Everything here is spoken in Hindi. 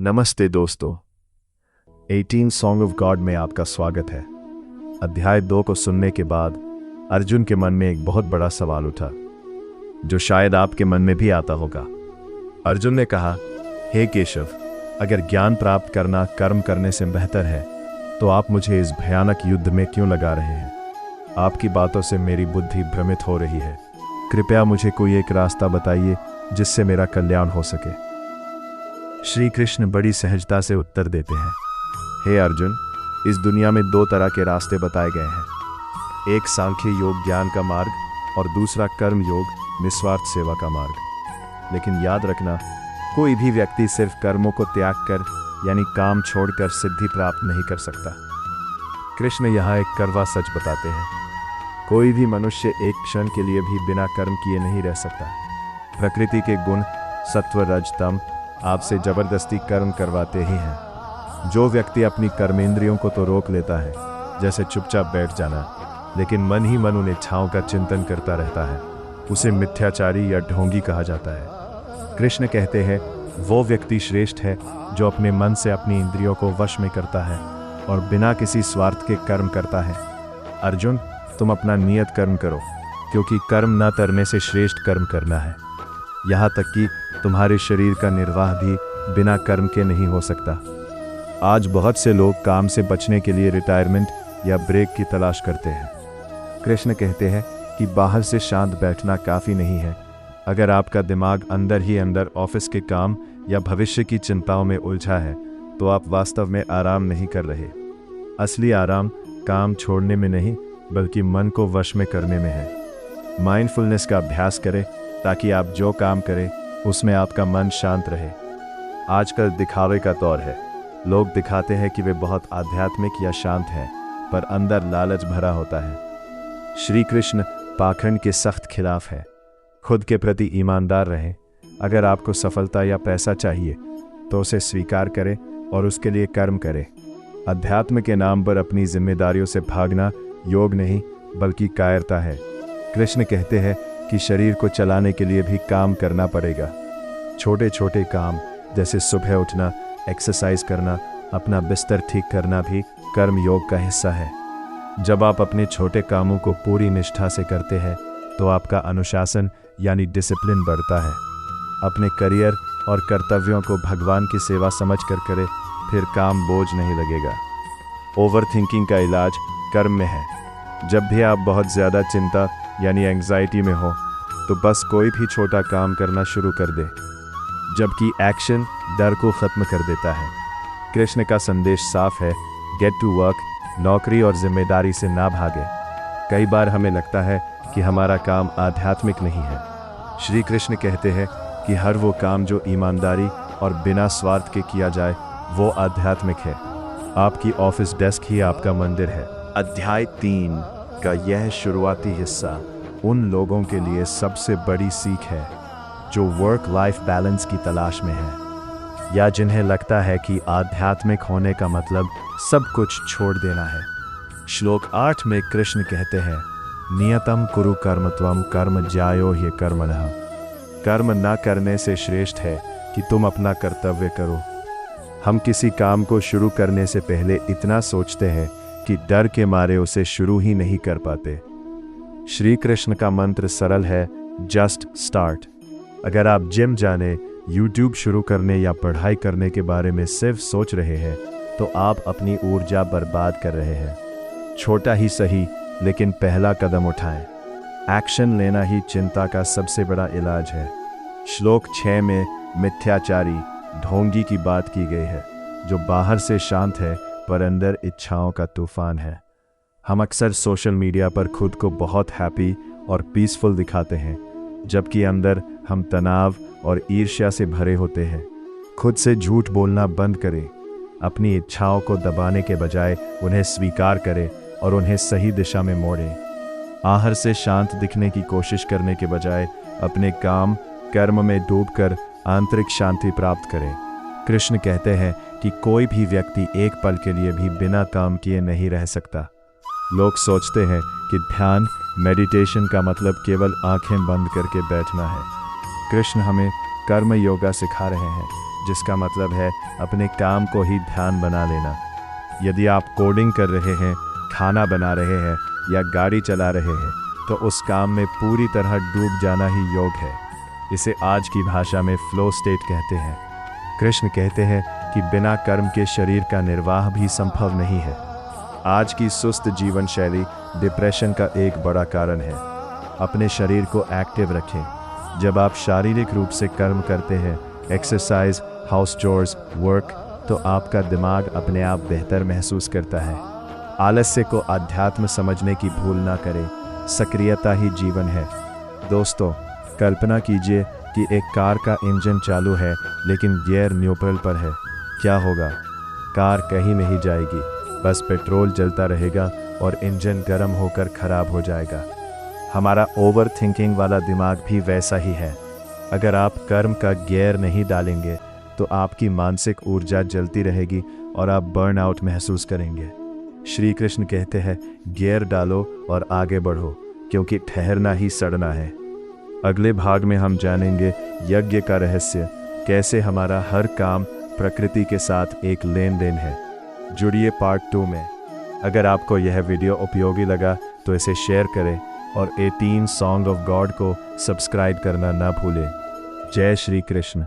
नमस्ते दोस्तों, 18 सॉन्ग ऑफ गॉड में आपका स्वागत है। अध्याय 2 को सुनने के बाद अर्जुन के मन में एक बहुत बड़ा सवाल उठा, जो शायद आपके मन में भी आता होगा। अर्जुन ने कहा, हे केशव, अगर ज्ञान प्राप्त करना कर्म करने से बेहतर है तो आप मुझे इस भयानक युद्ध में क्यों लगा रहे हैं? आपकी बातों से मेरी बुद्धि भ्रमित हो रही है। कृपया मुझे कोई एक रास्ता बताइए जिससे मेरा कल्याण हो सके। श्री कृष्ण बड़ी सहजता से उत्तर देते हैं, हे अर्जुन, इस दुनिया में 2 तरह के रास्ते बताए गए हैं। एक सांख्य योग ज्ञान का मार्ग और दूसरा कर्म योग निस्वार्थ सेवा का मार्ग। लेकिन याद रखना, कोई भी व्यक्ति सिर्फ कर्मों को त्याग कर यानी काम छोड़कर सिद्धि प्राप्त नहीं कर सकता। कृष्ण यहाँ एक कड़वा सच बताते हैं, कोई भी मनुष्य एक क्षण के लिए भी बिना कर्म किए नहीं रह सकता। प्रकृति के गुण सत्व रज तम आपसे जबरदस्ती कर्म करवाते ही हैं। जो व्यक्ति अपनी कर्मेंद्रियों को तो रोक लेता है, जैसे चुपचाप बैठ जाना, लेकिन मन ही मन उन इच्छाओं का चिंतन करता रहता है, उसे मिथ्याचारी या ढोंगी कहा जाता है। कृष्ण कहते हैं, वो व्यक्ति श्रेष्ठ है जो अपने मन से अपनी इंद्रियों को वश में करता है और बिना किसी स्वार्थ के कर्म करता है। अर्जुन, तुम अपना नियत कर्म करो, क्योंकि कर्म न करने से श्रेष्ठ कर्म करना है। यहाँ तक कि तुम्हारे शरीर का निर्वाह भी बिना कर्म के नहीं हो सकता। आज बहुत से लोग काम से बचने के लिए रिटायरमेंट या ब्रेक की तलाश करते हैं। कृष्ण कहते हैं कि बाहर से शांत बैठना काफ़ी नहीं है। अगर आपका दिमाग अंदर ही अंदर ऑफिस के काम या भविष्य की चिंताओं में उलझा है, तो आप वास्तव में आराम नहीं कर रहे। असली आराम काम छोड़ने में नहीं, बल्कि मन को वश में करने में है। माइंडफुलनेस का अभ्यास करें ताकि आप जो काम करें उसमें आपका मन शांत रहे। आजकल दिखावे का दौर है। लोग दिखाते हैं कि वे बहुत आध्यात्मिक या शांत हैं, पर अंदर लालच भरा होता है। श्री कृष्ण पाखंड के सख्त खिलाफ है। खुद के प्रति ईमानदार रहें। अगर आपको सफलता या पैसा चाहिए तो उसे स्वीकार करें और उसके लिए कर्म करें। अध्यात्म के नाम पर अपनी जिम्मेदारियों से भागना योग नहीं, बल्कि कायरता है। कृष्ण कहते हैं कि शरीर को चलाने के लिए भी काम करना पड़ेगा। छोटे छोटे काम जैसे सुबह उठना, एक्सरसाइज करना, अपना बिस्तर ठीक करना भी कर्म योग का हिस्सा है। जब आप अपने छोटे कामों को पूरी निष्ठा से करते हैं तो आपका अनुशासन यानी डिसिप्लिन बढ़ता है। अपने करियर और कर्तव्यों को भगवान की सेवा समझकर करें, फिर काम बोझ नहीं लगेगा। ओवर थिंकिंग का इलाज कर्म में है। जब भी आप बहुत ज़्यादा चिंता यानी एंग्जाइटी में हो तो बस कोई भी छोटा काम करना शुरू कर दे, जबकि एक्शन डर को ख़त्म कर देता है। कृष्ण का संदेश साफ है, गेट टू वर्क, नौकरी और जिम्मेदारी से ना भागे। कई बार हमें लगता है कि हमारा काम आध्यात्मिक नहीं है। श्री कृष्ण कहते हैं कि हर वो काम जो ईमानदारी और बिना स्वार्थ के किया जाए वो आध्यात्मिक है। आपकी ऑफिस डेस्क ही आपका मंदिर है। अध्याय 3 का यह शुरुआती हिस्सा उन लोगों के लिए सबसे बड़ी सीख है जो वर्क लाइफ बैलेंस की तलाश में है, या जिन्हें लगता है कि आध्यात्मिक होने का मतलब सब कुछ छोड़ देना है। श्लोक 8 में कृष्ण कहते हैं, नियतम कुरु कर्मत्वम कर्म ज्यायो ह्य कर्मणः। कर्म न करने से श्रेष्ठ है कि तुम अपना कर्तव्य करो। हम किसी काम को शुरू करने से पहले इतना सोचते हैं कि डर के मारे उसे शुरू ही नहीं कर पाते। श्री कृष्ण का मंत्र सरल है, जस्ट स्टार्ट। अगर आप जिम जाने, यूट्यूब शुरू करने या पढ़ाई करने के बारे में सिर्फ सोच रहे हैं तो आप अपनी ऊर्जा बर्बाद कर रहे हैं। छोटा ही सही, लेकिन पहला कदम उठाएं। एक्शन लेना ही चिंता का सबसे बड़ा इलाज है। श्लोक 6 में मिथ्याचारी, ढोंगी की बात की गई है, जो बाहर से शांत है पर अंदर इच्छाओं का तूफान है। हम अक्सर सोशल मीडिया पर खुद को बहुत हैप्पी और पीसफुल दिखाते हैं, जबकि अंदर हम तनाव और ईर्ष्या से भरे होते हैं। खुद से झूठ बोलना बंद करें। अपनी इच्छाओं को दबाने के बजाय उन्हें स्वीकार करें और उन्हें सही दिशा में मोड़ें। आहर से शांत दिखने की कोशिश करने के बजाय अपने काम कर्म में डूबकर आंतरिक शांति प्राप्त करें। कृष्ण कहते हैं कि कोई भी व्यक्ति एक पल के लिए भी बिना काम किए नहीं रह सकता। लोग सोचते हैं कि ध्यान मेडिटेशन का मतलब केवल आंखें बंद करके बैठना है। कृष्ण हमें कर्म योगा सिखा रहे हैं, जिसका मतलब है अपने काम को ही ध्यान बना लेना। यदि आप कोडिंग कर रहे हैं, खाना बना रहे हैं या गाड़ी चला रहे हैं तो उस काम में पूरी तरह डूब जाना ही योग है। इसे आज की भाषा में फ्लो स्टेट कहते हैं। कृष्ण कहते हैं कि बिना कर्म के शरीर का निर्वाह भी संभव नहीं है। आज की सुस्त जीवन शैली डिप्रेशन का एक बड़ा कारण है। अपने शरीर को एक्टिव रखें। जब आप शारीरिक रूप से कर्म करते हैं, एक्सरसाइज, हाउस चोर्स, वर्क, तो आपका दिमाग अपने आप बेहतर महसूस करता है। आलस्य को अध्यात्म समझने की भूल ना करें। सक्रियता ही जीवन है। दोस्तों, कल्पना कीजिए कि एक कार का इंजन चालू है लेकिन गियर न्यूट्रल पर है। क्या होगा? कार कहीं नहीं जाएगी, बस पेट्रोल जलता रहेगा और इंजन गर्म होकर खराब हो जाएगा। हमारा ओवर थिंकिंग वाला दिमाग भी वैसा ही है। अगर आप कर्म का गियर नहीं डालेंगे तो आपकी मानसिक ऊर्जा जलती रहेगी और आप बर्नआउट महसूस करेंगे। श्री कृष्ण कहते हैं, गियर डालो और आगे बढ़ो, क्योंकि ठहरना ही सड़ना है। अगले भाग में हम जानेंगे यज्ञ का रहस्य, कैसे हमारा हर काम प्रकृति के साथ एक लेन देन है। जुड़िए पार्ट 2 में। अगर आपको यह वीडियो उपयोगी लगा तो इसे शेयर करें और 18 सॉन्ग ऑफ गॉड को सब्सक्राइब करना ना भूलें। जय श्री कृष्ण।